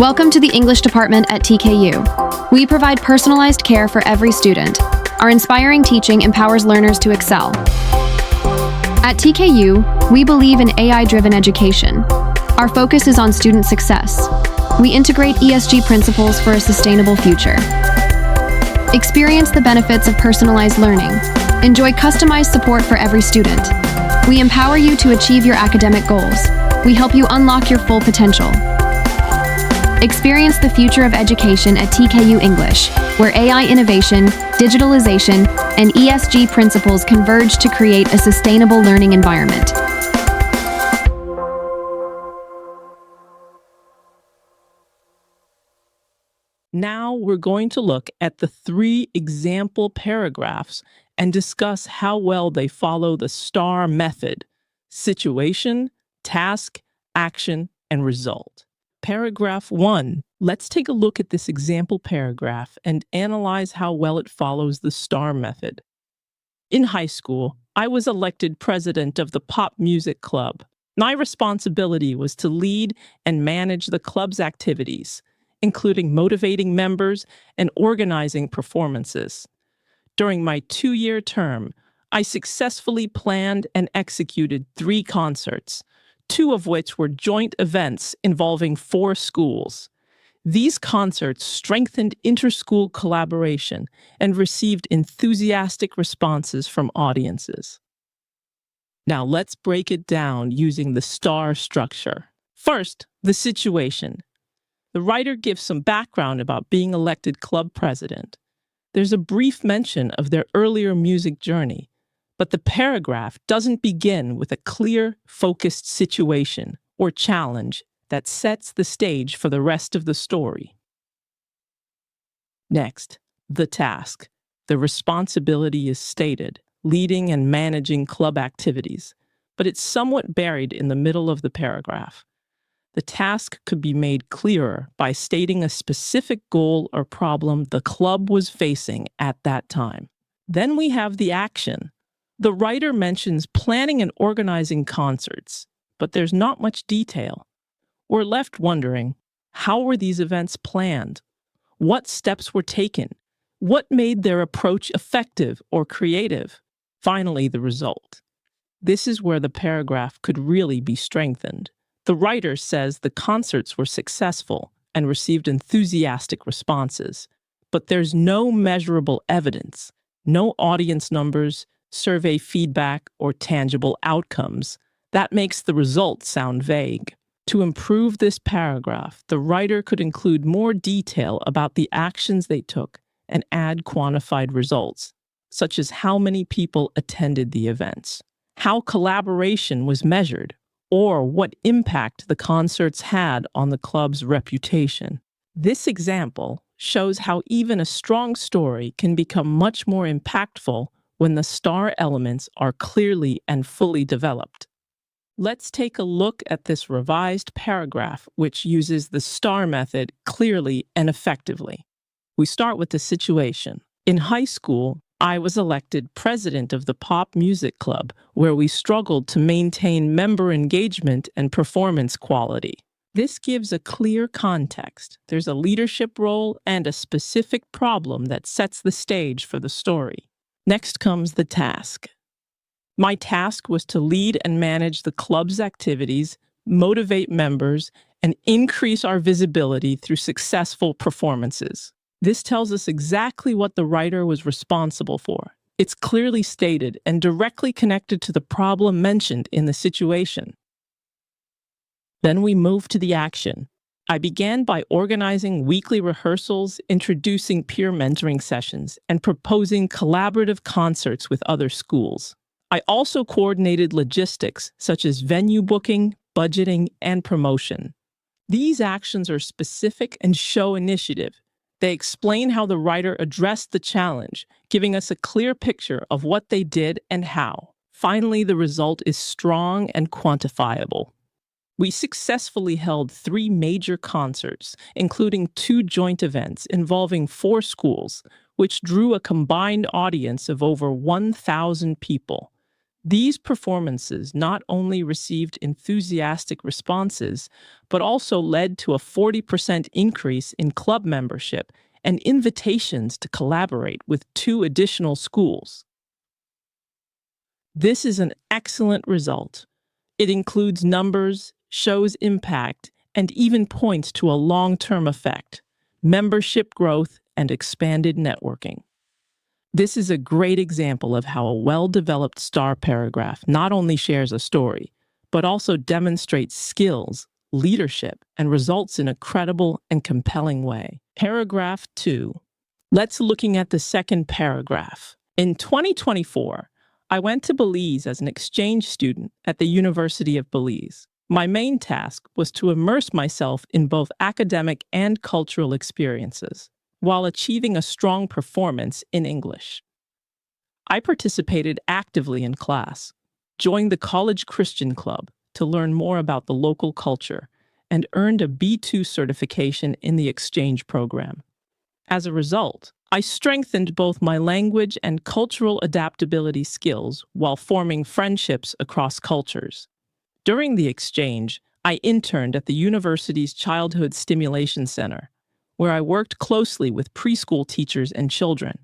Welcome to the English department at TKU. We provide personalized care for every student. Our inspiring teaching empowers learners to excel. At TKU, we believe in AI-driven education. Our focus is on student success. We integrate ESG principles for a sustainable future. Experience the benefits of personalized learning. Enjoy customized support for every student. We empower you to achieve your academic goals. We help you unlock your full potential. Experience the future of education at TKU English, where AI innovation, digitalization, and ESG principles converge to create a sustainable learning environment. Now we're going to look at the 3 example paragraphs and discuss how well they follow the STAR method: situation, task, action, and result. Paragraph 1. Let's take a look at this example paragraph and analyze how well it follows the STAR method. In high school, I was elected president of the pop music club. My responsibility was to lead and manage the club's activities, including motivating members and organizing performances. During my 2-year term, I successfully planned and executed 3 concerts, 2 of which were joint events involving 4 schools. These concerts strengthened inter-school collaboration and received enthusiastic responses from audiences. Now let's break it down using the STAR structure. First, the situation. The writer gives some background about being elected club president. There's a brief mention of their earlier music journey, but the paragraph doesn't begin with a clear, focused situation or challenge that sets the stage for the rest of the story. Next, the task. The responsibility is stated, leading and managing club activities, but it's somewhat buried in the middle of the paragraph. The task could be made clearer by stating a specific goal or problem the club was facing at that time. Then we have the action. The writer mentions planning and organizing concerts, but there's not much detail. We're left wondering, how were these events planned? What steps were taken? What made their approach effective or creative? Finally, the result. This is where the paragraph could really be strengthened. The writer says the concerts were successful and received enthusiastic responses, but there's no measurable evidence, no audience numbers, survey feedback, or tangible outcomes. That makes the result sound vague. To improve this paragraph, the writer could include more detail about the actions they took and add quantified results, such as how many people attended the events, how collaboration was measured, or what impact the concerts had on the club's reputation. This example shows how even a strong story can become much more impactful when the STAR elements are clearly and fully developed. Let's take a look at this revised paragraph, which uses the STAR method clearly and effectively. We start with the situation. In high school, I was elected president of the pop music club, where we struggled to maintain member engagement and performance quality. This gives a clear context. There's a leadership role and a specific problem that sets the stage for the story. Next comes the task. My task was to lead and manage the club's activities, motivate members, and increase our visibility through successful performances. This tells us exactly what the writer was responsible for. It's clearly stated and directly connected to the problem mentioned in the situation. Then we move to the action. I began by organizing weekly rehearsals, introducing peer mentoring sessions, and proposing collaborative concerts with other schools. I also coordinated logistics, such as venue booking, budgeting, and promotion. These actions are specific and show initiative. They explain how the writer addressed the challenge, giving us a clear picture of what they did and how. Finally, the result is strong and quantifiable. We successfully held 3 major concerts, including 2 joint events involving 4 schools, which drew a combined audience of over 1,000 people. These performances not only received enthusiastic responses, but also led to a 40% increase in club membership and invitations to collaborate with 2 additional schools. This is an excellent result. It includes numbers, shows impact, and even points to a long-term effect, membership growth, and expanded networking. This is a great example of how a well-developed STAR paragraph not only shares a story, but also demonstrates skills, leadership, and results in a credible and compelling way. Paragraph 2. Let's looking at the second paragraph. In 2024, I went to Belize as an exchange student at the University of Belize. My main task was to immerse myself in both academic and cultural experiences, while achieving a strong performance in English. I participated actively in class, joined the College Christian Club to learn more about the local culture, and earned a B2 certification in the exchange program. As a result, I strengthened both my language and cultural adaptability skills while forming friendships across cultures. During the exchange, I interned at the university's Childhood Stimulation Center, where I worked closely with preschool teachers and children.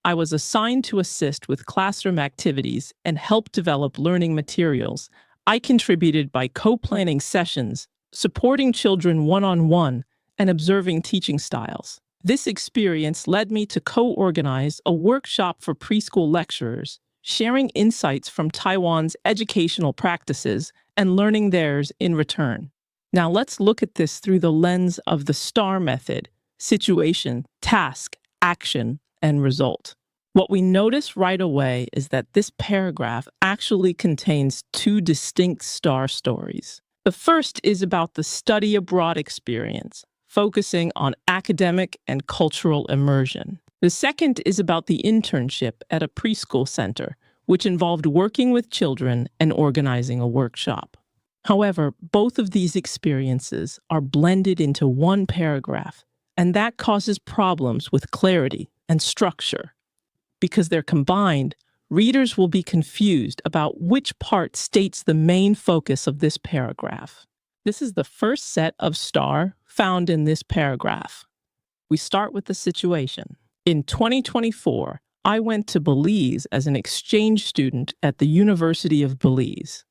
I was assigned to assist with classroom activities and help develop learning materials. I contributed by co-planning sessions, supporting children one-on-one, and observing teaching styles. This experience led me to co-organize a workshop for preschool lecturers, sharing insights from Taiwan's educational practices and learning theirs in return. Now let's look at this through the lens of the STAR method: situation, task, action, and result. What we notice right away is that this paragraph actually contains 2 distinct STAR stories. The first is about the study abroad experience, focusing on academic and cultural immersion. The second is about the internship at a preschool center, which involved working with children and organizing a workshop. However, both of these experiences are blended into one paragraph, and that causes problems with clarity and structure. Because they're combined, readers will be confused about which part states the main focus of this paragraph. This is the first set of STAR found in this paragraph. We start with the situation. In 2024, I went to Belize as an exchange student at the University of Belize.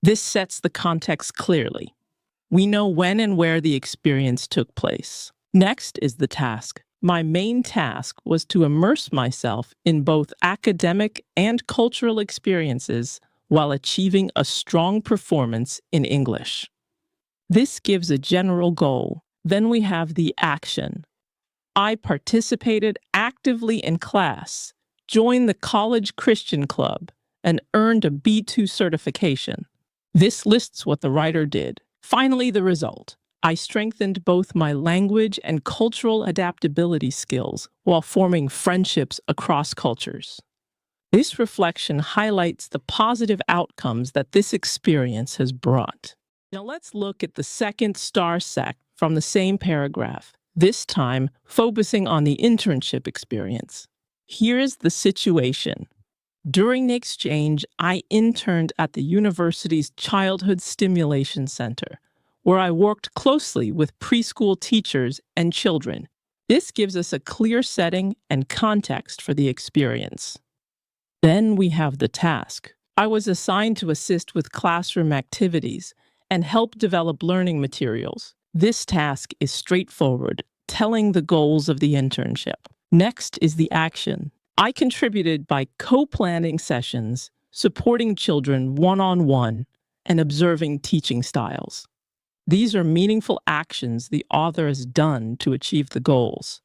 This sets the context clearly. We know when and where the experience took place. Next is the task. My main task was to immerse myself in both academic and cultural experiences while achieving a strong performance in English. This gives a general goal. Then we have the action. I participated actively in class, joined the College Christian Club, and earned a B2 certification. This lists what the writer did. Finally, the result. I strengthened both my language and cultural adaptability skills while forming friendships across cultures. This reflection highlights the positive outcomes that this experience has brought. Now let's look at the second STAR sec from the same paragraph, this time focusing on the internship experience. Here is the situation. During the exchange, I interned at the university's Childhood Stimulation Center, where I worked closely with preschool teachers and children. This gives us a clear setting and context for the experience. Then we have the task. I was assigned to assist with classroom activities and help develop learning materials. This task is straightforward, telling the goals of the internship. Next is the action. I contributed by co-planning sessions, supporting children one-on-one, and observing teaching styles. These are meaningful actions the author has done to achieve the goals.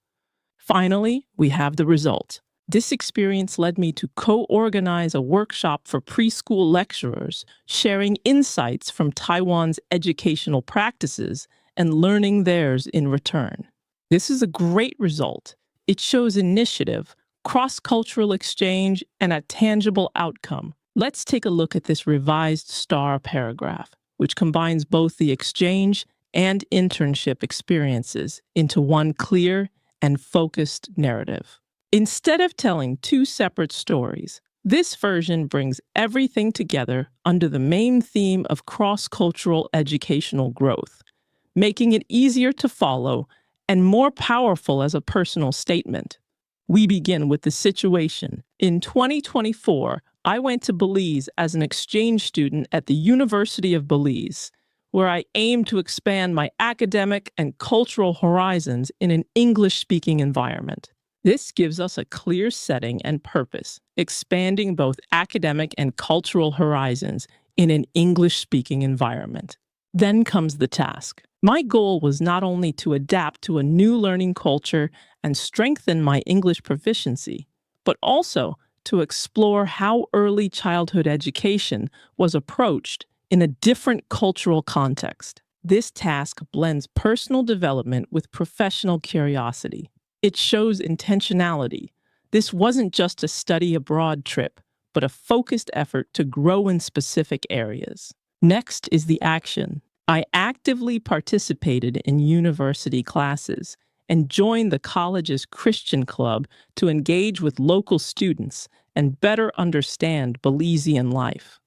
Finally, we have the result. This experience led me to co-organize a workshop for preschool lecturers, sharing insights from Taiwan's educational practices and learning theirs in return. This is a great result. It shows initiative, cross-cultural exchange, and a tangible outcome. Let's take a look at this revised STAR paragraph, which combines both the exchange and internship experiences into one clear and focused narrative. Instead of telling 2 separate stories, This version brings everything together under the main theme of cross-cultural educational growth, making it easier to follow and more powerful as a personal statement. We begin with the situation. In 2024, I went to Belize as an exchange student at the University of Belize, where I aimed to expand my academic and cultural horizons in an English-speaking environment. This gives us a clear setting and purpose, expanding both academic and cultural horizons in an English-speaking environment. Then comes the task. My goal was not only to adapt to a new learning culture and strengthen my English proficiency, but also to explore how early childhood education was approached in a different cultural context. This task blends personal development with professional curiosity. It shows intentionality. This wasn't just a study abroad trip, but a focused effort to grow in specific areas. Next is the action. I actively participated in university classes and joined the college's Christian club to engage with local students and better understand Belizean life.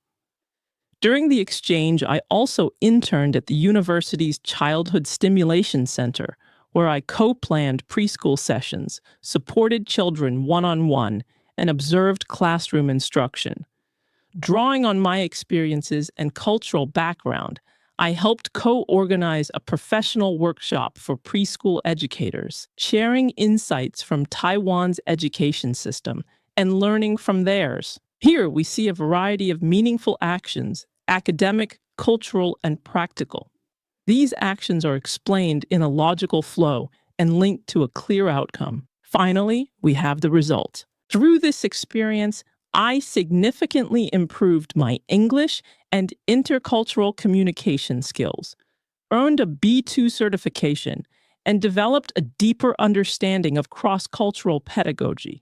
During the exchange, I also interned at the university's Childhood Stimulation Center, where I co-planned preschool sessions, supported children one-on-one, and observed classroom instruction. Drawing on my experiences and cultural background, I helped co-organize a professional workshop for preschool educators, sharing insights from Taiwan's education system and learning from theirs. Here we see a variety of meaningful actions, academic, cultural, and practical. These actions are explained in a logical flow and linked to a clear outcome. Finally, we have the result. Through this experience, I significantly improved my English and intercultural communication skills, earned a B2 certification, and developed a deeper understanding of cross-cultural pedagogy.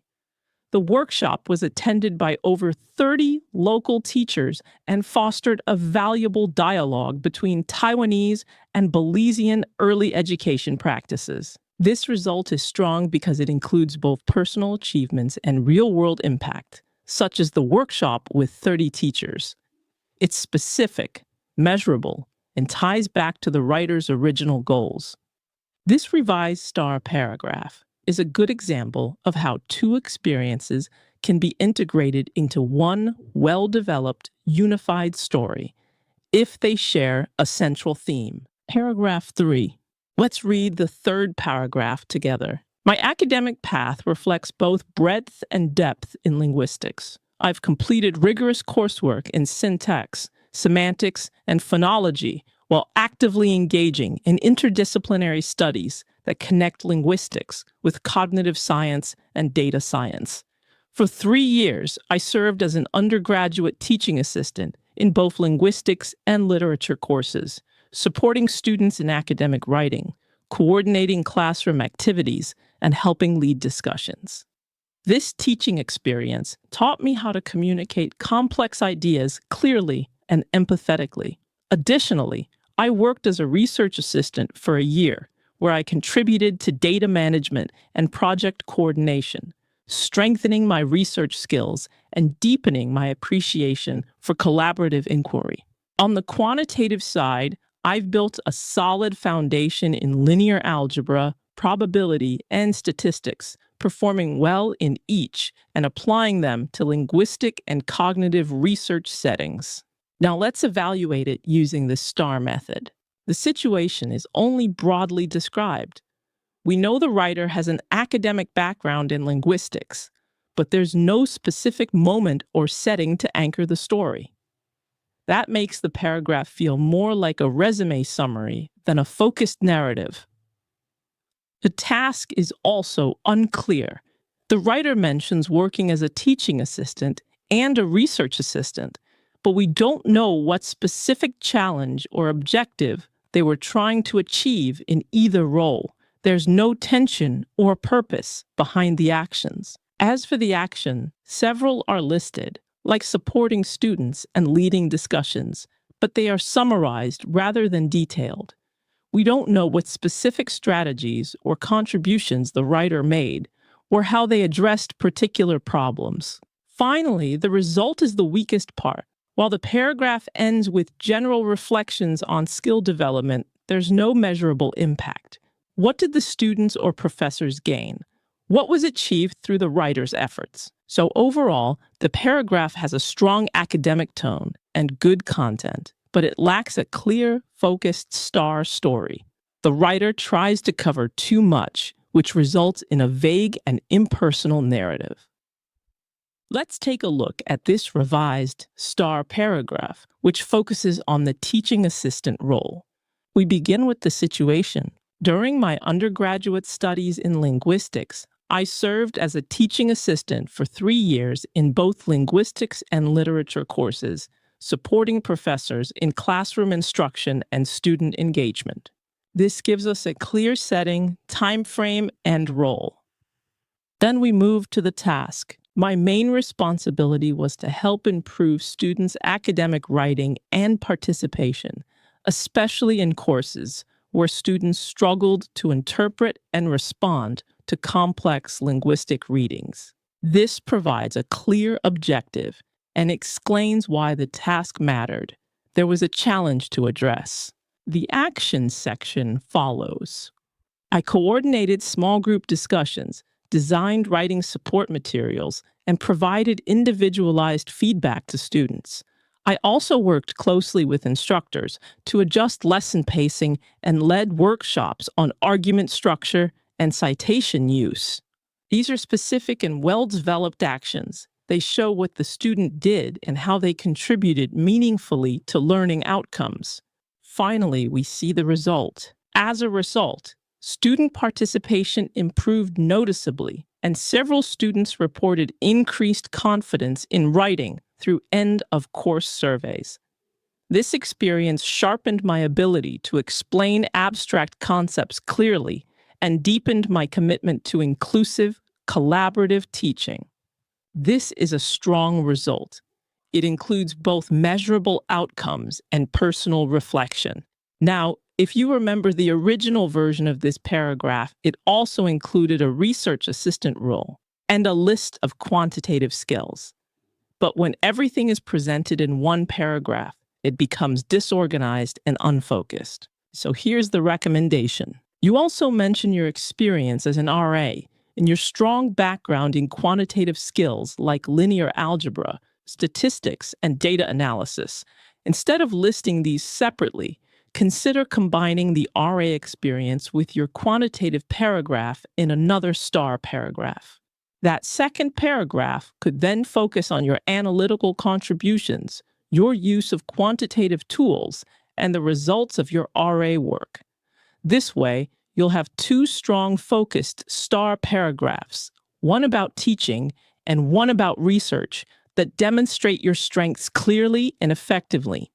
The workshop was attended by over 30 local teachers and fostered a valuable dialogue between Taiwanese and Belizean early education practices. This result is strong because it includes both personal achievements and real-world impact, such as the workshop with 30 teachers. It's specific, measurable, and ties back to the writer's original goals. This revised star paragraph is a good example of how two experiences can be integrated into one well-developed, unified story if they share a central theme. Paragraph 3. Let's read the third paragraph together. My academic path reflects both breadth and depth in linguistics. I've completed rigorous coursework in syntax, semantics, and phonology while actively engaging in interdisciplinary studies that connect linguistics with cognitive science and data science. For 3 years, I served as an undergraduate teaching assistant in both linguistics and literature courses, supporting students in academic writing, coordinating classroom activities, and helping lead discussions. This teaching experience taught me how to communicate complex ideas clearly and empathetically. Additionally, I worked as a research assistant for a year, where I contributed to data management and project coordination, strengthening my research skills and deepening my appreciation for collaborative inquiry. On the quantitative side, I've built a solid foundation in linear algebra, probability, and statistics, performing well in each and applying them to linguistic and cognitive research settings. Now let's evaluate it using the STAR method. The situation is only broadly described. We know the writer has an academic background in linguistics, but there's no specific moment or setting to anchor the story. That makes the paragraph feel more like a resume summary than a focused narrative. The task is also unclear. The writer mentions working as a teaching assistant and a research assistant, but we don't know what specific challenge or objective they were trying to achieve in either role. There's no tension or purpose behind the actions. As for the action, several are listed, like supporting students and leading discussions, but they are summarized rather than detailed. We don't know what specific strategies or contributions the writer made, or how they addressed particular problems. Finally, the result is the weakest part. While the paragraph ends with general reflections on skill development, there's no measurable impact. What did the students or professors gain? What was achieved through the writer's efforts? So overall, the paragraph has a strong academic tone and good content, but it lacks a clear, focused star story. The writer tries to cover too much, which results in a vague and impersonal narrative. Let's take a look at this revised star paragraph, which focuses on the teaching assistant role. We begin with the situation. During my undergraduate studies in linguistics, I served as a teaching assistant for 3 years in both linguistics and literature courses, supporting professors in classroom instruction and student engagement. This gives us a clear setting, time frame, and role. Then we move to the task. My main responsibility was to help improve students' academic writing and participation, especially in courses where students struggled to interpret and respond to complex linguistic readings. This provides a clear objective and explains why the task mattered. There was a challenge to address. The action section follows. I coordinated small group discussions, designed writing support materials, and provided individualized feedback to students. I also worked closely with instructors to adjust lesson pacing and led workshops on argument structure and citation use. These are specific and well-developed actions. They show what the student did and how they contributed meaningfully to learning outcomes. Finally, we see the result. As a result, student participation improved noticeably, and several students reported increased confidence in writing through end-of-course surveys. This experience sharpened my ability to explain abstract concepts clearly and deepened my commitment to inclusive, collaborative teaching. This is a strong result. It includes both measurable outcomes and personal reflection. Now, if you remember the original version of this paragraph, it also included a research assistant role and a list of quantitative skills. But when everything is presented in one paragraph, it becomes disorganized and unfocused. So here's the recommendation. You also mention your experience as an RA and your strong background in quantitative skills like linear algebra, statistics, and data analysis. Instead of listing these separately, consider combining the RA experience with your quantitative paragraph in another star paragraph. That second paragraph could then focus on your analytical contributions, your use of quantitative tools, and the results of your RA work. This way, you'll have 2 strong focused star paragraphs, one about teaching and one about research, that demonstrate your strengths clearly and effectively.